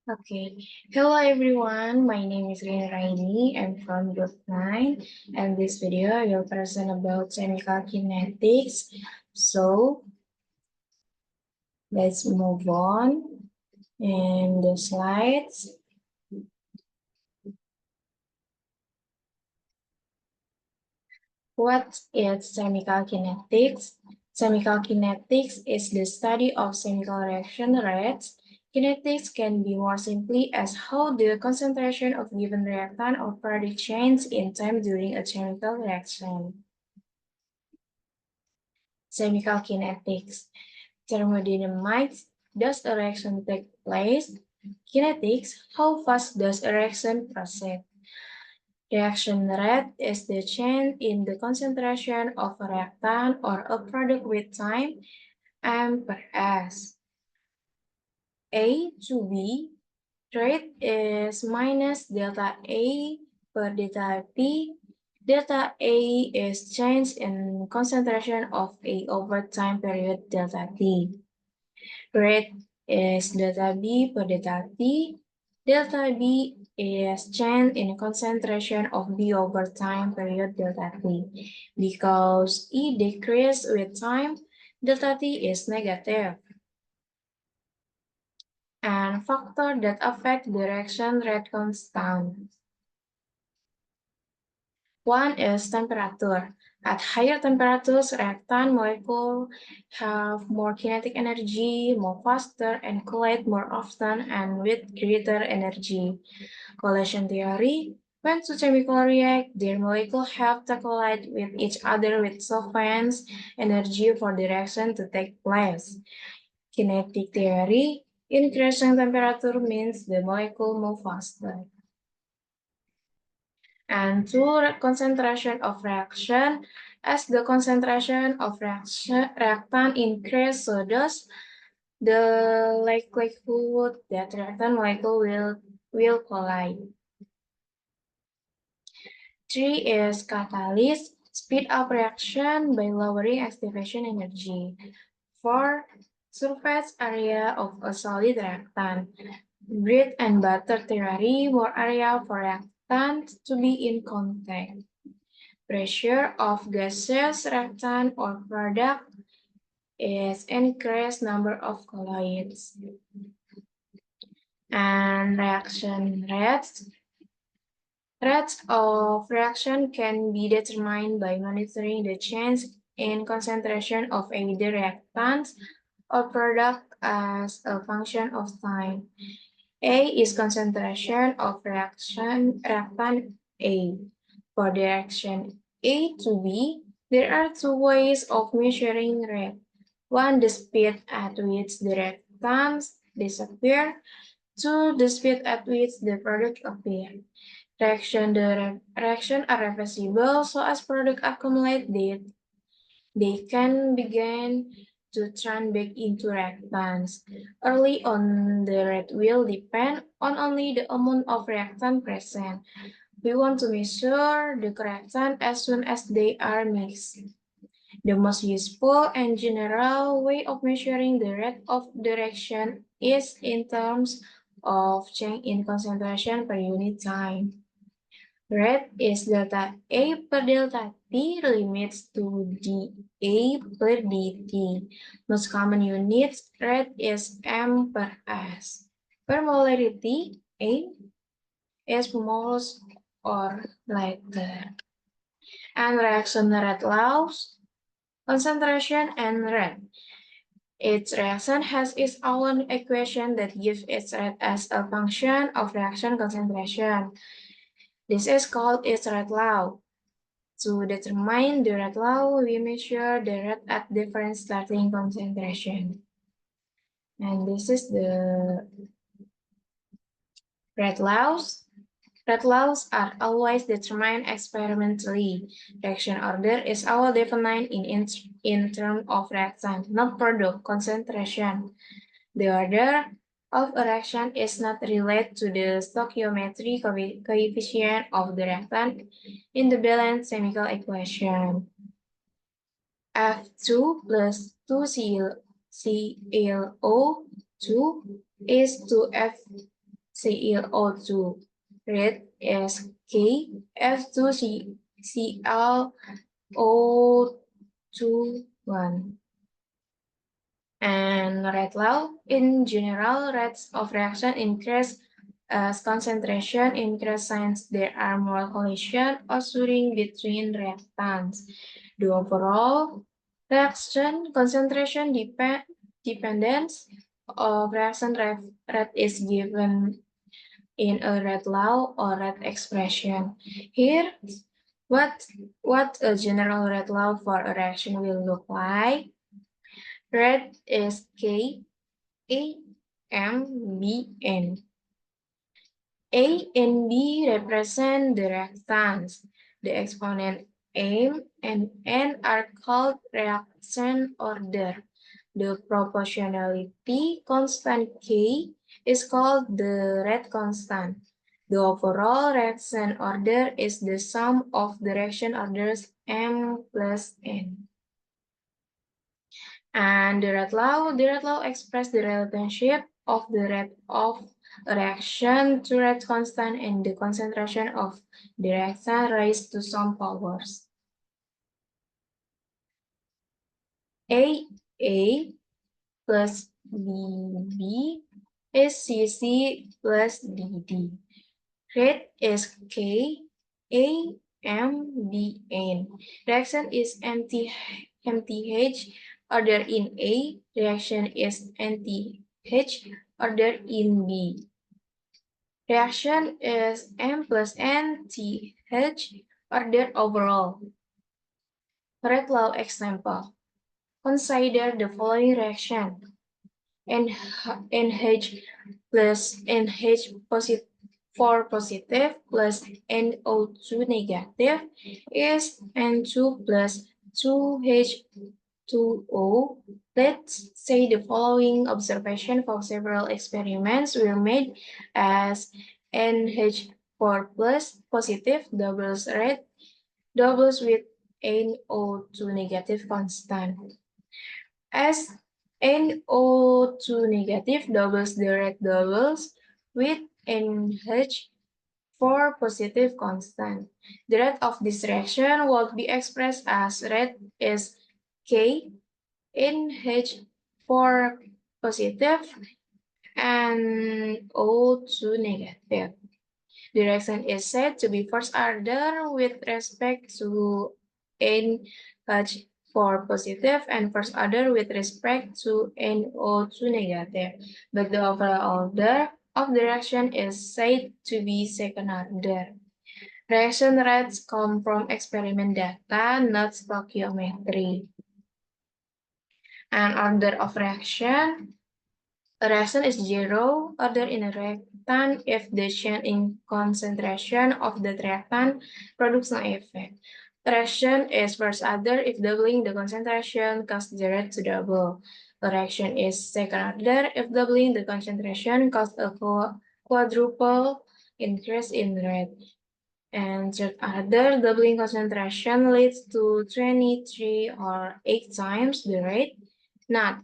Okay. Hello everyone. My name is Rina Raini. I'm from Group 9 and this video I will present about chemical kinetics. So let's move on and the slides. What is chemical kinetics? Chemical kinetics is the study of chemical reaction rates. Kinetics can be more simply as how the concentration of given reactant or product changes in time during a chemical reaction. Chemical kinetics. Thermodynamics, does a reaction take place? Kinetics, how fast does a reaction proceed? Reaction rate is the change in the concentration of a reactant or a product with time, m per s. A to B rate is minus delta A per delta T. Delta A is change in concentration of A over time period delta T. Rate is delta B per delta T. Delta B is change in concentration of B over time period delta T. Because E decreases with time, delta T is negative. And factor that affect the reaction rate constant. One is temperature. At higher temperatures, reactant molecules have more kinetic energy, more faster, and collide more often and with greater energy. Collision theory. When two chemicals react, their molecules have to collide with each other with sufficient energy for the reaction to take place. Kinetic theory. Increasing temperature means the molecule move faster. And two, concentration of reaction. As the concentration of reactant increase, so does the likelihood that reactant molecule will collide. Three is catalyst, speed up reaction by lowering activation energy. Four, surface area of a solid reactant. Bread and butter theory, more area for reactant to be in contact. Pressure of gaseous reactant or product is increased number of colloids. And reaction rates. Rates of reaction can be determined by monitoring the change in concentration of either reactants or product as a function of time. A is concentration of reactant A. For the reaction A to B, there are two ways of measuring rate. One, the speed at which the reactants disappear. Two, the speed at which the product appear. The reaction are reversible, so as product accumulate they can begin to turn back into reactants. Early on, the rate will depend on only the amount of reactant present. We want to measure the reactant as soon as they are mixed. The most useful and general way of measuring the rate of the reaction is in terms of change in concentration per unit time. Rate is delta A per delta T limits to dA per dt. Most common units rate is m per s. Per molarity, A is moles or liter. And reaction rate laws, concentration and rate. Each reaction has its own equation that gives its rate as a function of reaction concentration. This is called its rate law. To determine the rate law, we measure the rate at different starting concentration. And this is the rate laws. Rate laws are always determined experimentally. Reaction order is always defined in terms of reactant, not product concentration. The order of a reaction is not related to the stoichiometry coefficient of the reactant in the balanced chemical equation. F2 plus 2ClO2 is to F ClO2. Rate is K F2ClO2 1. And rate law, in general, rates of reaction increase as concentration increase since there are more collision occurring between reactants. The overall reaction concentration dependence of reaction rate is given in a rate law or rate expression. Here, what a general rate law for a reaction will look like. Rate is K A M B N. A and B represent the reactants. The exponent M and N are called reaction order. The proportionality constant K is called the rate constant. The overall reaction order is the sum of the reaction orders M plus N. And the rate law expresses the relationship of the rate of a reaction to rate constant and the concentration of the reaction raised to some powers. A plus BB is CC plus DD. Rate is K A M B N. Reaction is MTH order in A. Reaction is NTH order in B. Reaction is M plus NTH order overall. Rate law example. Consider the following reaction. NH plus NH positive 4 positive plus NO2 negative is N2 plus 2H2O. Let's say the following observation for several experiments were made as NH4 plus positive doubles with NO2 negative constant. As NO2 negative doubles the rate doubles with NH4 positive constant. The rate of this reaction will be expressed as rate is K NH4 positive and O2 negative. The reaction is said to be first order with respect to NH4 positive and first order with respect to NO2 negative, but the overall order of the reaction is said to be second order. Reaction rates come from experiment data, not stoichiometry. And order of reaction, a reaction is zero order in a reactant if the change in concentration of the reactant produces no effect. A reaction is first order if doubling the concentration causes the rate to double. A reaction is second order if doubling the concentration causes a quadruple increase in rate. And third order, doubling concentration leads to 23 or 8 times the rate. Not.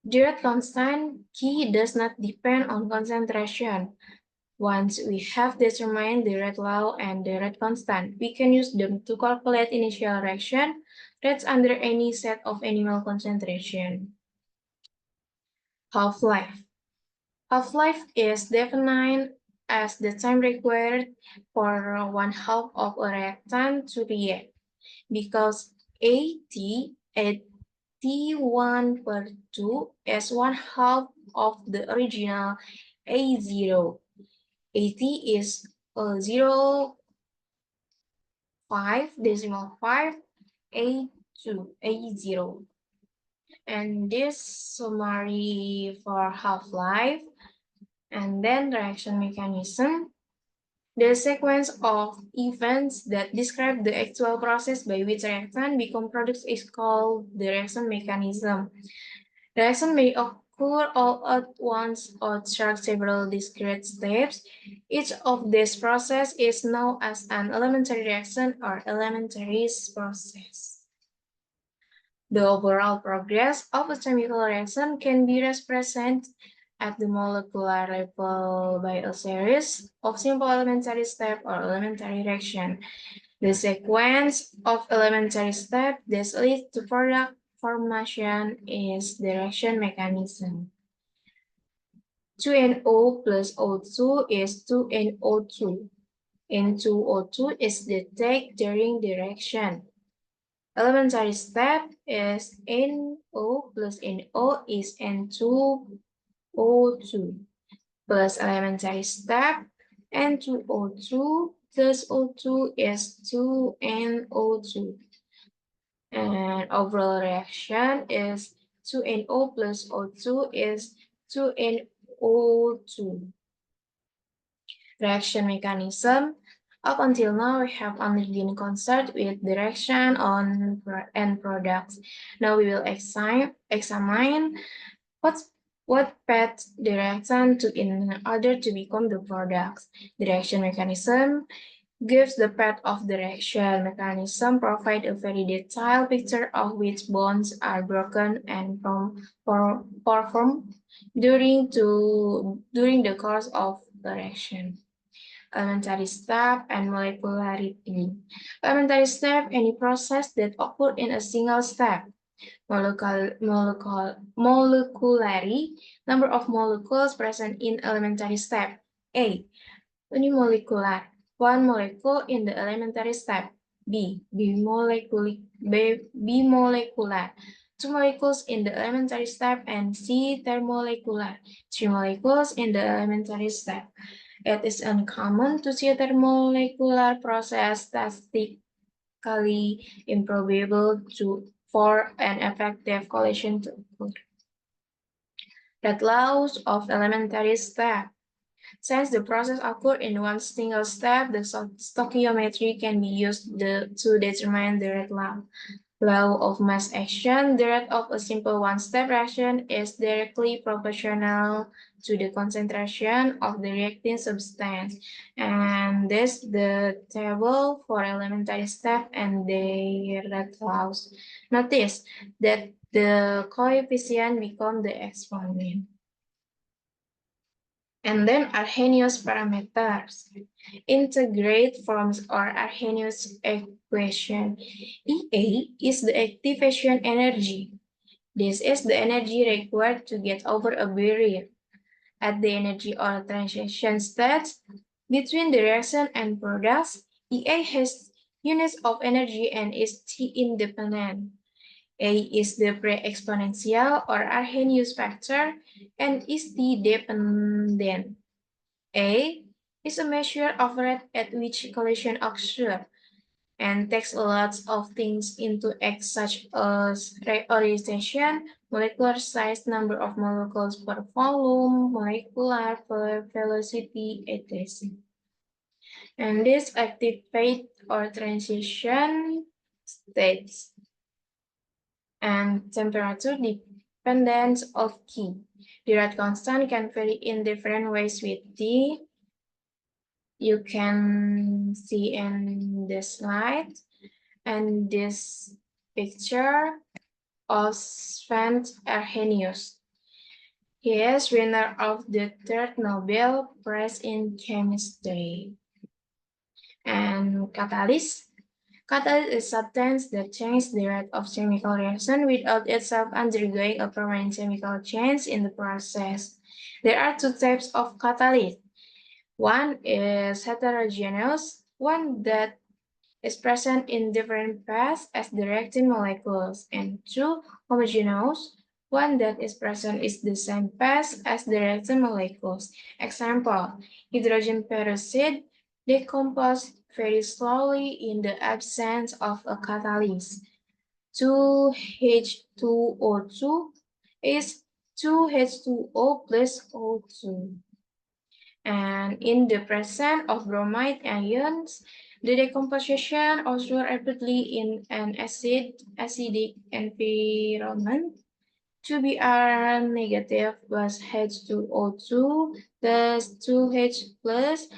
The rate constant key does not depend on concentration. Once we have determined the rate law and the rate constant, we can use them to calculate initial reaction rates under any set of animal concentration. Half-life. Half-life is defined as the time required for one half of a reactant to react, because at T1 per 2 is one half of the original A0. AT is 0.5 A0. And this summary for half-life, and then reaction mechanism. The sequence of events that describe the actual process by which reaction become products is called the reaction mechanism. Reaction may occur all at once or through several discrete steps. Each of these processes is known as an elementary reaction or elementary process. The overall progress of a chemical reaction can be represented at the molecular level by a series of simple elementary steps or elementary reactions. The sequence of elementary steps that lead to product formation is the reaction mechanism. 2NO plus O2 is 2NO2, and 2O2 is detected during the reaction. Elementary step is NO plus NO is N2O2 plus elementary step N2O2 plus O2 is 2NO2. And overall reaction is 2NO plus O2 is 2NO2. Reaction mechanism. Up until now, we have only been concerned with the reaction on end products. Now we will examine what path the reaction took in order to become the products. The reaction mechanism gives the path of the reaction mechanism, provide a very detailed picture of which bonds are broken and performed during the course of the reaction. Elementary step and molecularity. Elementary step, any process that occurs in a single step. Molecularity, number of molecules present in elementary step. A, unimolecular, one molecule in the elementary step. B, bimolecular, two molecules in the elementary step. And C, thermolecular, three molecules in the elementary step. It is uncommon to see a thermolecular process statistically improbable for an effective collision to occur. Red laws of elementary step. Since the process occurs in one single step, the stoichiometry can be used to determine the rate law. Law of mass action, the rate of a simple one-step reaction is directly proportional to the concentration of the reacting substance. And this is the table for elementary step and their rate laws. Notice that the coefficient become the exponent. And then Arrhenius parameters. Integrate forms or Arrhenius equation. EA is the activation energy. This is the energy required to get over a barrier. At the energy or transition state between the reaction and products, EA has units of energy and is T-independent. A is the pre-exponential or Arrhenius factor and is T-dependent. A is a measure of rate at which collision occurs and takes a lot of things into account such as reorientation, molecular size, number of molecules per volume, molecular velocity, etc. And this activate or transition states and temperature dependence of key. The rate constant can vary in different ways with T. You can see in this slide and this picture of Sven Arrhenius. He is winner of the third Nobel Prize in Chemistry. And catalyst. Catalyst is substance that changes the rate of chemical reaction without itself undergoing a permanent chemical change in the process. There are two types of catalyst. One is heterogeneous, one that is present in different paths as the reacting molecules, and two, homogeneous, one that is present in the same path as the reacting molecules. Example, hydrogen peroxide decomposes very slowly in the absence of a catalyst. 2H2O2 is 2H2O plus O2. And in the presence of bromide ions, the decomposition occurs rapidly in an acidic environment. 2Br negative plus H2O2 plus 2H plus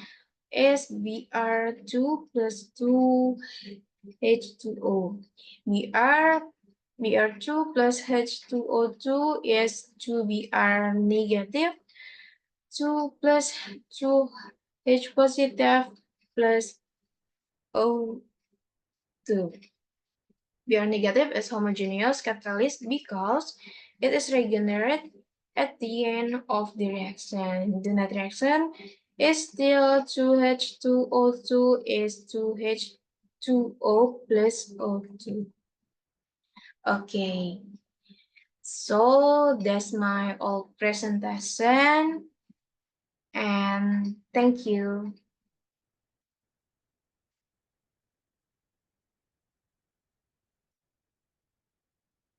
is Br2 plus 2H2O. Br2 plus H2O2 is 2Br negative 2 plus 2H positive plus O2. Br negative is homogeneous catalyst because it is regenerate at the end of the reaction. The net reaction is still 2H2O2 is 2H2O plus O2. Okay, so that's my all presentation and thank you.